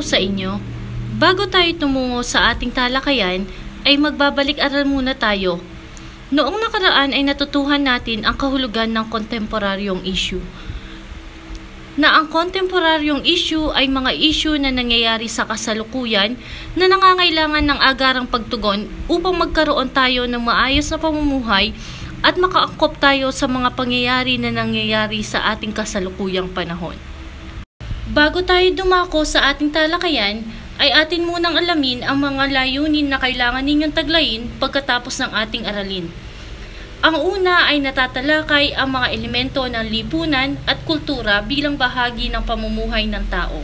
sa inyo. Bago tayo tumungo sa ating talakayan, ay magbabalik-aral muna tayo. Noong nakaraan ay natutuhan natin ang kahulugan ng kontemporaryong issue. Na ang kontemporaryong issue ay mga issue na nangyayari sa kasalukuyan na nangangailangan ng agarang pagtugon upang magkaroon tayo ng maayos na pamumuhay at makaangkop tayo sa mga pangyayari na nangyayari sa ating kasalukuyang panahon. Bago tayo dumako sa ating talakayan, ay atin munang alamin ang mga layunin na kailangan ninyong taglayin pagkatapos ng ating aralin. Ang una ay natatalakay ang mga elemento ng lipunan at kultura bilang bahagi ng pamumuhay ng tao.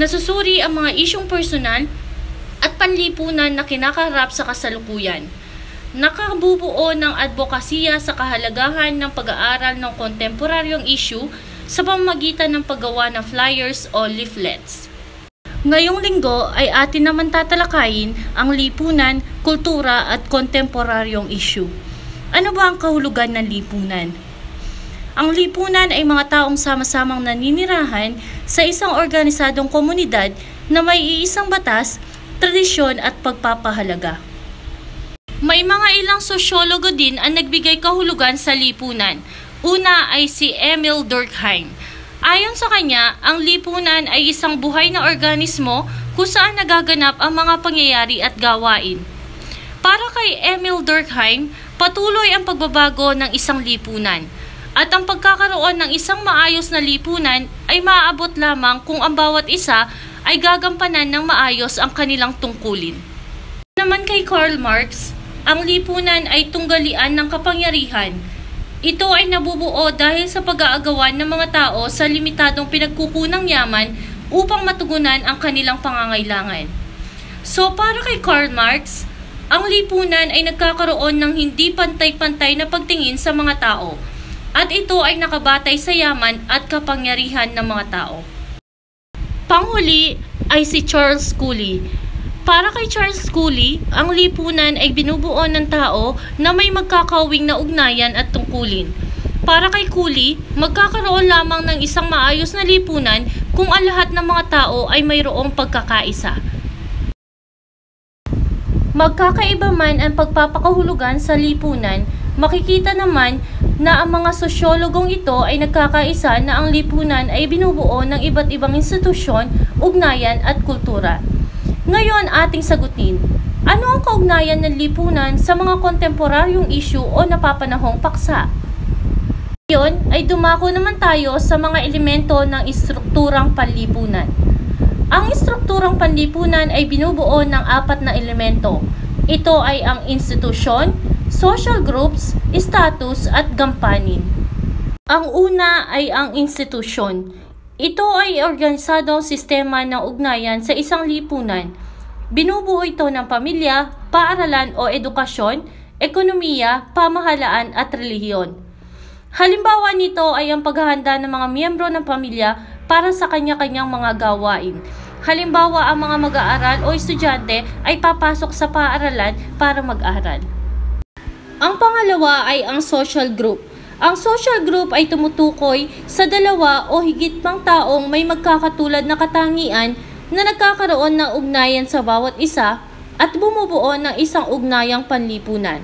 Nasusuri ang mga isyong personal at panlipunan na kinakaharap sa kasalukuyan. Nakabubuo ng advokasya sa kahalagahan ng pag-aaral ng kontemporaryong issue sa pamamagitan ng paggawa ng flyers o leaflets. Ngayong linggo ay atin naman tatalakayin ang lipunan, kultura at kontemporaryong issue. Ano ba ang kahulugan ng lipunan? Ang lipunan ay mga taong sama-samang naninirahan sa isang organisadong komunidad na may iisang batas, tradisyon at pagpapahalaga. May mga ilang sosyologo din ang nagbigay kahulugan sa lipunan. Una ay si Emil Durkheim. Ayon sa kanya, ang lipunan ay isang buhay na organismo kung saan nagaganap ang mga pangyayari at gawain. Para kay Emil Durkheim, patuloy ang pagbabago ng isang lipunan at ang pagkakaroon ng isang maayos na lipunan ay maaabot lamang kung ang bawat isa ay gagampanan ng maayos ang kanilang tungkulin. Naman kay Karl Marx, ang lipunan ay tunggalian ng kapangyarihan. Ito ay nabubuo dahil sa pag-aagawan ng mga tao sa limitadong pinagkukunang yaman upang matugunan ang kanilang pangangailangan. So para kay Karl Marx, ang lipunan ay nagkakaroon ng hindi pantay-pantay na pagtingin sa mga tao at ito ay nakabatay sa yaman at kapangyarihan ng mga tao. Panghuli ay si Charles Cooley. Para kay Charles Cooley, ang lipunan ay binubuo ng tao na may magkakawing na ugnayan at tungkulin. Para kay Cooley, magkakaroon lamang ng isang maayos na lipunan kung ang lahat ng mga tao ay mayroong pagkakaisa. Magkakaiba man ang pagpapakahulugan sa lipunan, makikita naman na ang mga sosyologong ito ay nagkakaisa na ang lipunan ay binubuo ng iba't ibang institusyon, ugnayan at kultura. Ngayon ating sagutin, ano ang kaugnayan ng lipunan sa mga kontemporaryong issue o napapanahong paksa? Ngayon ay dumako naman tayo sa mga elemento ng istrukturang panlipunan. Ang istrukturang panlipunan ay binubuo ng 4 na elemento. Ito ay ang institusyon, social groups, status at gampanin. Ang una ay ang institusyon. Ito ay organisadong sistema ng ugnayan sa isang lipunan. Binubuo ito ng pamilya, paaralan o edukasyon, ekonomiya, pamahalaan at relihiyon. Halimbawa nito ay ang paghahanda ng mga miyembro ng pamilya para sa kanya-kanyang mga gawain. Halimbawa, ang mga mag-aaral o estudyante ay papasok sa paaralan para mag-aral. Ang pangalawa ay ang social group. Ang social group ay tumutukoy sa 2 o higit pang taong may magkakatulad na katangian na nagkakaroon ng ugnayan sa bawat isa at bumubuo ng isang ugnayang panlipunan.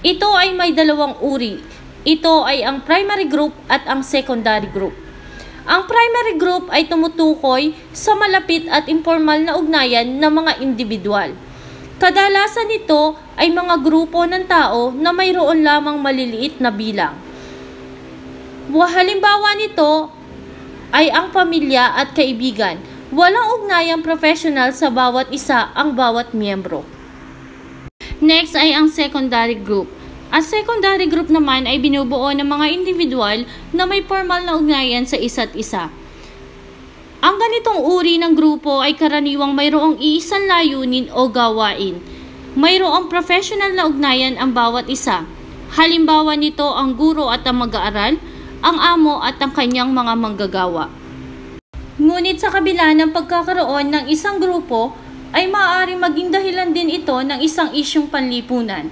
Ito ay may 2 uri. Ito ay ang primary group at ang secondary group. Ang primary group ay tumutukoy sa malapit at informal na ugnayan ng mga individual. Kadalasan nito ay mga grupo ng tao na mayroon lamang maliliit na bilang. Halimbawa nito ay ang pamilya at kaibigan. Walang ugnayang professional sa bawat isa ang bawat miyembro. Next ay ang secondary group. Ang secondary group naman ay binubuo ng mga individual na may formal na ugnayan sa isa't isa. Ang ganitong uri ng grupo ay karaniwang mayroong iisang layunin o gawain. Mayroong professional na ugnayan ang bawat isa. Halimbawa nito ang guro at ang mag-aaral, ang amo at ang kanyang mga manggagawa. Ngunit sa kabila ng pagkakaroon ng isang grupo, ay maaaring maging dahilan din ito ng isang isyung panlipunan.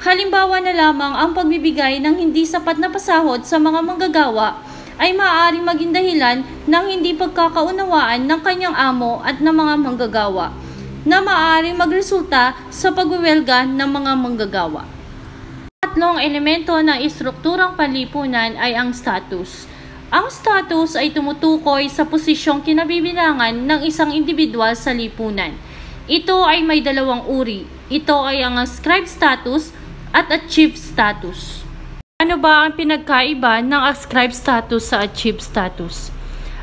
Halimbawa na lamang ang pagbibigay ng hindi sapat na pasahod sa mga manggagawa ay maaaring maging dahilan ng hindi pagkakaunawaan ng kanyang amo at ng mga manggagawa, na maaaring magresulta sa pagwewelga ng mga manggagawa. Tatlong elemento ng istrukturang panlipunan ay ang status. Ang status ay tumutukoy sa posisyong kinabibilangan ng isang individual sa lipunan. Ito ay may dalawang uri. Ito ay ang ascribed status at achieved status. Ano ba ang pinagkaiba ng ascribed status sa achieved status?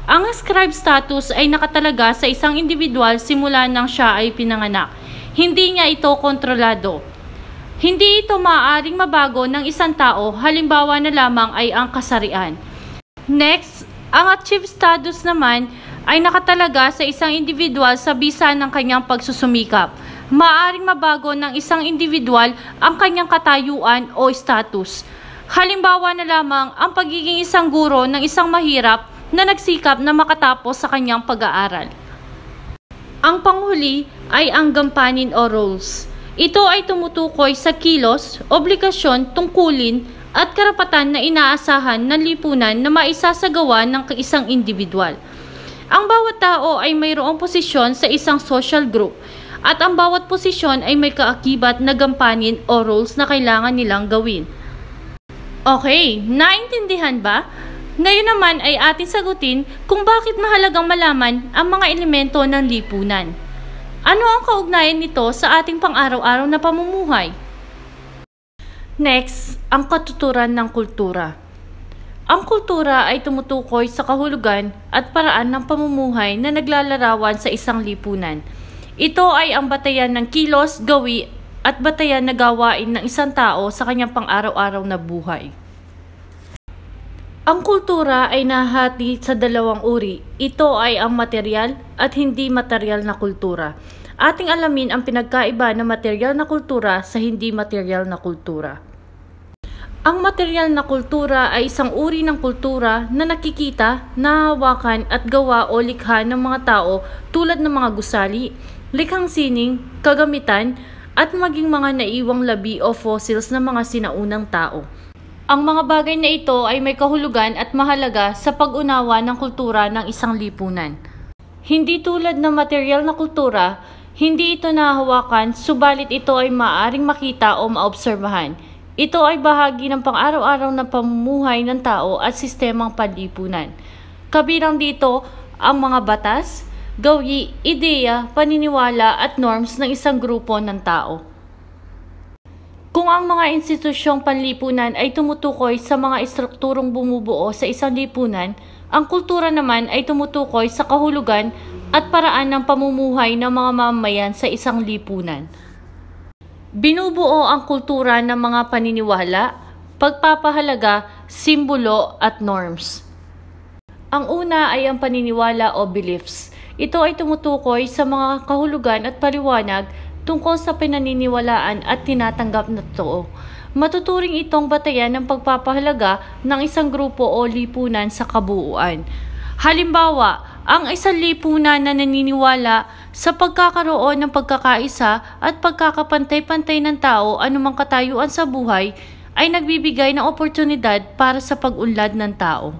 Ang ascribed status ay nakatalaga sa isang individual simula nang siya ay pinanganak. Hindi niya ito kontrolado. Hindi ito maaaring mabago ng isang tao, halimbawa na lamang ay ang kasarian. Next, ang achieved status naman ay nakatalaga sa isang individual sa bisa ng kanyang pagsusumikap. Maaaring mabago ng isang individual ang kanyang katayuan o status. Halimbawa na lamang ang pagiging isang guro ng isang mahirap na nagsikap na makatapos sa kanyang pag-aaral. Ang panghuli ay ang gampanin o roles. Ito ay tumutukoy sa kilos, obligasyon, tungkulin at karapatan na inaasahan ng lipunan na maisasagawa ng isang individual. Ang bawat tao ay mayroong posisyon sa isang social group at ang bawat posisyon ay may kaakibat na gampanin o roles na kailangan nilang gawin. Okay, naintindihan ba? Ngayon naman ay ating sagutin kung bakit mahalagang malaman ang mga elemento ng lipunan. Ano ang kaugnayan nito sa ating pang-araw-araw na pamumuhay? Next, ang katuturan ng kultura. Ang kultura ay tumutukoy sa kahulugan at paraan ng pamumuhay na naglalarawan sa isang lipunan. Ito ay ang batayan ng kilos, gawi at batayan na gawain ng isang tao sa kanyang pang-araw-araw na buhay. Ang kultura ay nahati sa dalawang uri. Ito ay ang material at hindi material na kultura. Ating alamin ang pinagkaiba ng material na kultura sa hindi material na kultura. Ang material na kultura ay isang uri ng kultura na nakikita, nahawakan at gawa o likha ng mga tao tulad ng mga gusali, likhang sining, kagamitan, at maging mga naiwang labi o fossils ng mga sinaunang tao. Ang mga bagay na ito ay may kahulugan at mahalaga sa pag-unawa ng kultura ng isang lipunan. Hindi tulad ng material na kultura, hindi ito nahahawakan, subalit ito ay maaaring makita o maobserbahan. Ito ay bahagi ng pang-araw-araw na pamumuhay ng tao at sistemang panlipunan. Kabilang dito ang mga batas, gawi, ideya, paniniwala at norms ng isang grupo ng tao. Kung ang mga institusyong panlipunan ay tumutukoy sa mga estrukturong bumubuo sa isang lipunan, ang kultura naman ay tumutukoy sa kahulugan at paraan ng pamumuhay ng mga mamamayan sa isang lipunan. Binubuo ang kultura ng mga paniniwala, pagpapahalaga, simbolo at norms. Ang una ay ang paniniwala o beliefs. Ito ay tumutukoy sa mga kahulugan at paliwanag tungkol sa pinaniniwalaan at tinatanggap na totoo. Matuturing itong batayan ng pagpapahalaga ng isang grupo o lipunan sa kabuuan. Halimbawa, ang isang lipunan na naniniwala sa pagkakaroon ng pagkakaisa at pagkakapantay-pantay ng tao anumang katayuan sa buhay ay nagbibigay ng oportunidad para sa pag-unlad ng tao.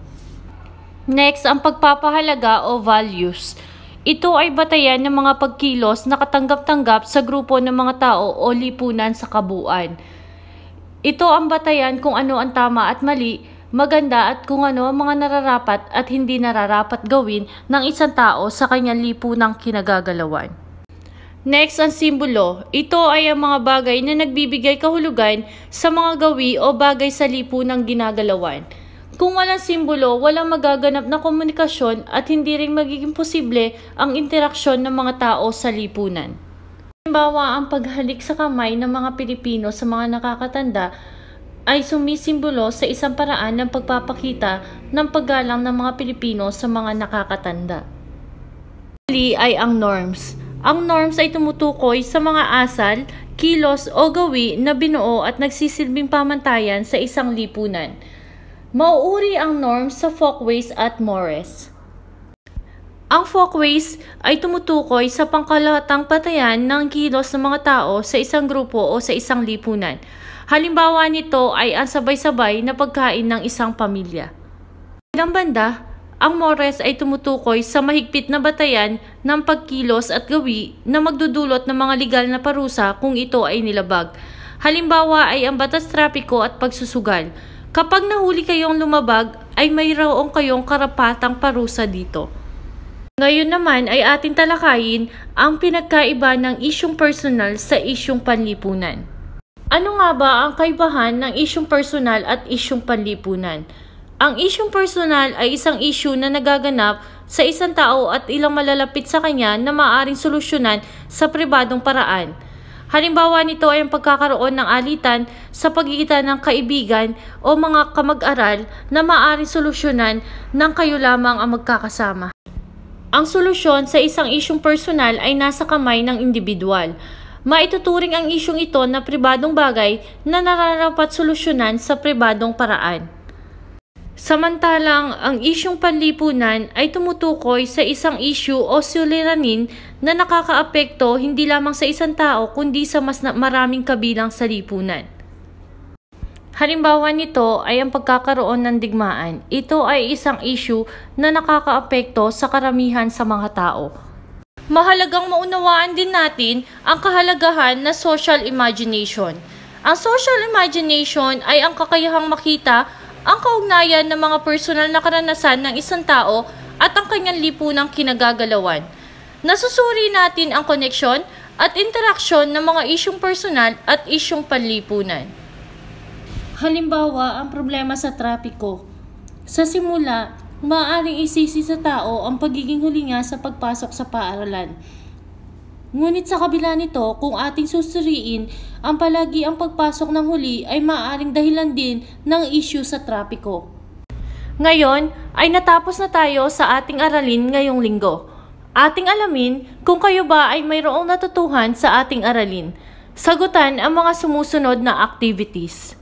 Next, ang pagpapahalaga o values. Ito ay batayan ng mga pagkilos na katanggap-tanggap sa grupo ng mga tao o lipunan sa kabuuan. Ito ang batayan kung ano ang tama at mali, maganda at kung ano ang mga nararapat at hindi nararapat gawin ng isang tao sa kanyang lipunang kinagagalawan. Next, ang simbolo. Ito ay ang mga bagay na nagbibigay kahulugan sa mga gawi o bagay sa lipunang ginagalawan. Kung walang simbolo, walang magaganap na komunikasyon at hindi rin magiging posible ang interaksyon ng mga tao sa lipunan. Halimbawa, ang paghalik sa kamay ng mga Pilipino sa mga nakakatanda ay sumisimbolo sa isang paraan ng pagpapakita ng paggalang ng mga Pilipino sa mga nakakatanda. Huli ay ang norms. Ang norms ay tumutukoy sa mga asal, kilos o gawi na binuo at nagsisilbing pamantayan sa isang lipunan. Mauuri ang norms sa folkways at mores. Ang folkways ay tumutukoy sa pangkalahatang batayan ng kilos ng mga tao sa isang grupo o sa isang lipunan. Halimbawa nito ay ang sabay-sabay na pagkain ng isang pamilya. Ilang banda, ang Mores ay tumutukoy sa mahigpit na batayan ng pagkilos at gawi na magdudulot ng mga legal na parusa kung ito ay nilabag. Halimbawa ay ang batas trapiko at pagsusugal. Kapag nahuli kayong lumabag, ay mayroon kayong karapatang parusa dito. Ngayon naman ay ating talakayin ang pinagkaiba ng isyung personal sa isyung panlipunan. Ano nga ba ang kaibahan ng isyung personal at isyung panlipunan? Ang isyung personal ay isang issue na nagaganap sa isang tao at ilang malalapit sa kanya na maaaring solusyonan sa pribadong paraan. Halimbawa nito ay ang pagkakaroon ng alitan sa pagitan ng kaibigan o mga kamag-aral na maaaring solusyonan ng kayo lamang ang magkakasama. Ang solusyon sa isang isyung personal ay nasa kamay ng individual. Maituturing ang isyung ito na pribadong bagay na nararapat solusyonan sa pribadong paraan. Samantalang ang isyung panlipunan ay tumutukoy sa isang issue o suliranin na nakakaapekto hindi lamang sa isang tao kundi sa mas maraming kabilang sa lipunan. Halimbawa nito ay ang pagkakaroon ng digmaan. Ito ay isang issue na nakakaapekto sa karamihan sa mga tao. Mahalagang maunawaan din natin ang kahalagahan na social imagination. Ang social imagination ay ang kakayahang makita ang kaugnayan ng mga personal na karanasan ng isang tao at ang kanyang lipunang kinagagalawan. Nasusuri natin ang koneksyon at interaksyon ng mga isyung personal at isyung panlipunan. Halimbawa, ang problema sa trapiko. Sa simula, maaaring isisi sa tao ang pagiging hulinga sa pagpasok sa paaralan. Ngunit sa kabila nito, kung ating susuriin, ang palagi ang pagpasok ng huli ay maaaring dahilan din ng issue sa trapiko. Ngayon ay natapos na tayo sa ating aralin ngayong linggo. Ating alamin kung kayo ba ay mayroong natutuhan sa ating aralin. Sagutan ang mga sumusunod na activities.